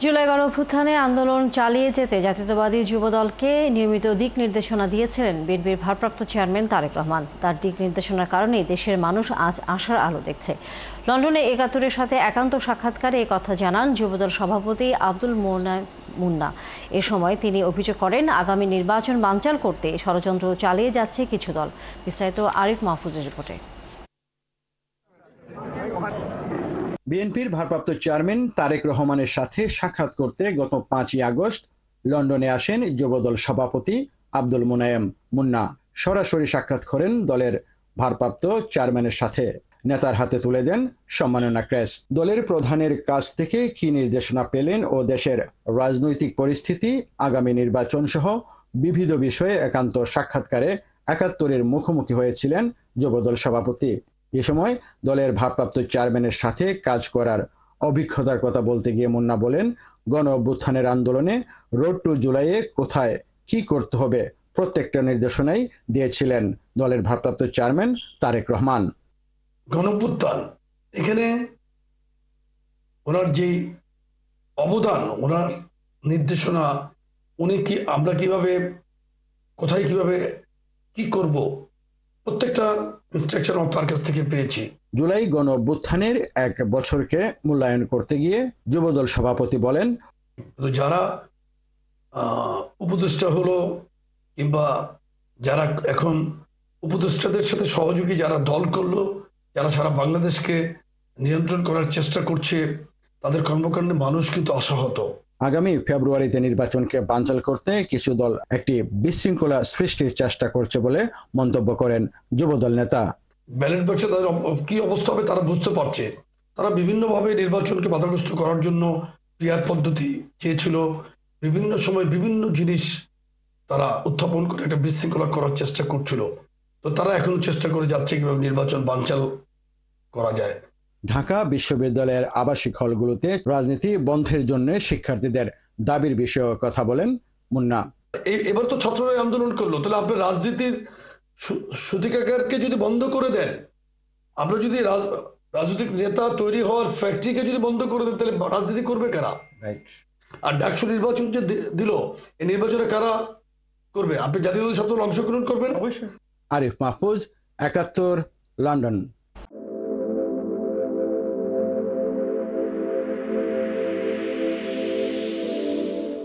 জুলাই গণঅভ্যুত্থানে আন্দোলন চালিয়ে যেতে জাতীয়তাবাদী যুবদলকে নিয়মিত দিক নির্দেশনা দিয়েছিলেন বিএনপির ভারপ্রাপ্ত চেয়ারম্যান তারেক রহমান। তার দিক নির্দেশনার কারণেই দেশের মানুষ আজ আশার আলো দেখছে। লন্ডনে ৭১-এর সাথে একান্ত সাক্ষাৎকারে এ কথা জানান যুবদল সভাপতি আব্দুল মুন্না। এ সময় তিনি অভিযোগ করেন, আগামী নির্বাচন বানচাল করতে ষড়যন্ত্র চালিয়ে যাচ্ছে কিছু দল। বিস্তারিত আরিফ মাহফুজের রিপোর্টে। বিএনপির ভারপ্রাপ্ত চেয়ারম্যান তারেক রহমানের সাথে সাক্ষাৎ করতে গত ৫ই আগস্ট লন্ডনে আসেন যুবদল সভাপতি আব্দুল মুন্না। সরাসরি সাক্ষাৎ করেন দলের ভারপ্রাপ্ত চেয়ারম্যানের সাথে। নেতার হাতে তুলে দেন সম্মাননা ক্রেস্ট। দলের প্রধানের কাছ থেকে কী নির্দেশনা পেলেন ও দেশের রাজনৈতিক পরিস্থিতি, আগামী নির্বাচন সহ বিবিধ বিষয়ে একান্ত সাক্ষাৎকারে ৭১-এর মুখোমুখি হয়েছিলেন যুবদল সভাপতি। এ সময় দলের ভারপ্রাপ্ত চেয়ারম্যানের সাথে কাজ করার অভিজ্ঞতার কথা বলতে গিয়ে মুন্না বলেন, গণ অভ্যুত্থানের আন্দোলনে রোড টু জুলাইয়ে কোথায় কি করতে হবে প্রত্যেকটা নির্দেশনাই দিয়েছিলেন দলের ভারপ্রাপ্ত চেয়ারম্যান তারেক রহমান। গণ অভ্যুত্থান, এখানে ওনার যে অবদান, ওনার নির্দেশনা, উনি কি আমরা কিভাবে কোথায় কিভাবে কি করব প্রত্যেকটা ইনস্ট্রাকশন তার কাছ থেকে পেয়েছি। জুলাই গণ অভ্যুত্থানের ১ বছরকে মূল্যায়ন করতে গিয়ে যুবদল সভাপতি বলেন, যারা উপদেষ্টা হলো কিংবা যারা এখন উপদেষ্টাদের সাথে সহযোগী যারা দল করলো, যারা সারা বাংলাদেশকে নিয়ন্ত্রণ করার চেষ্টা করছে, তাদের কর্মকাণ্ডে মানুষ কিন্তু আশাহত। আগামী ফেব্রুয়ারিতে নির্বাচনকে বানচাল করতে কিছু দল একটি বিশৃঙ্খলা সৃষ্টির চেষ্টা করছে বলে মন্তব্য করেন যুবদল নেতা। ব্যালট বাক্সে তাদের কি অবস্থা হবে তারা বুঝতে পারছে। তারা বিভিন্নভাবে নির্বাচনকে বাধাগ্রস্ত করার জন্য পিআর পদ্ধতি চেয়েছিল, বিভিন্ন সময় বিভিন্ন জিনিস তারা উত্থাপন করে একটা বিশৃঙ্খলা করার চেষ্টা করছিল। তো তারা এখন চেষ্টা করে যাচ্ছে কিভাবে নির্বাচন বানচাল করা যায়। ঢাকা বিশ্ববিদ্যালয়ের আবাসিক হলগুলোতে রাজনীতি বন্ধের জন্য শিক্ষার্থীদের দাবির বিষয়ে কথা বলেন মুন্না। এবার তো ছাত্ররা আন্দোলন করলো, তাহলে আপনি রাজনীতির সূতিকাগারকে যদি বন্ধ করে দেন, আপনি যদি রাজনৈতিক নেতা তৈরি হওয়ার ফ্যাক্টরিকে যদি বন্ধ করে দেন, তাহলে রাজনীতি করবে কারা? আর ডাকসু নির্বাচন যে দিল, এই নির্বাচনে কারা করবে? আপনি জাতীয় ছাত্র অংশগ্রহণ করবেন অবশ্যই। আরিফ মাহফুজ, ৭১, লন্ডন।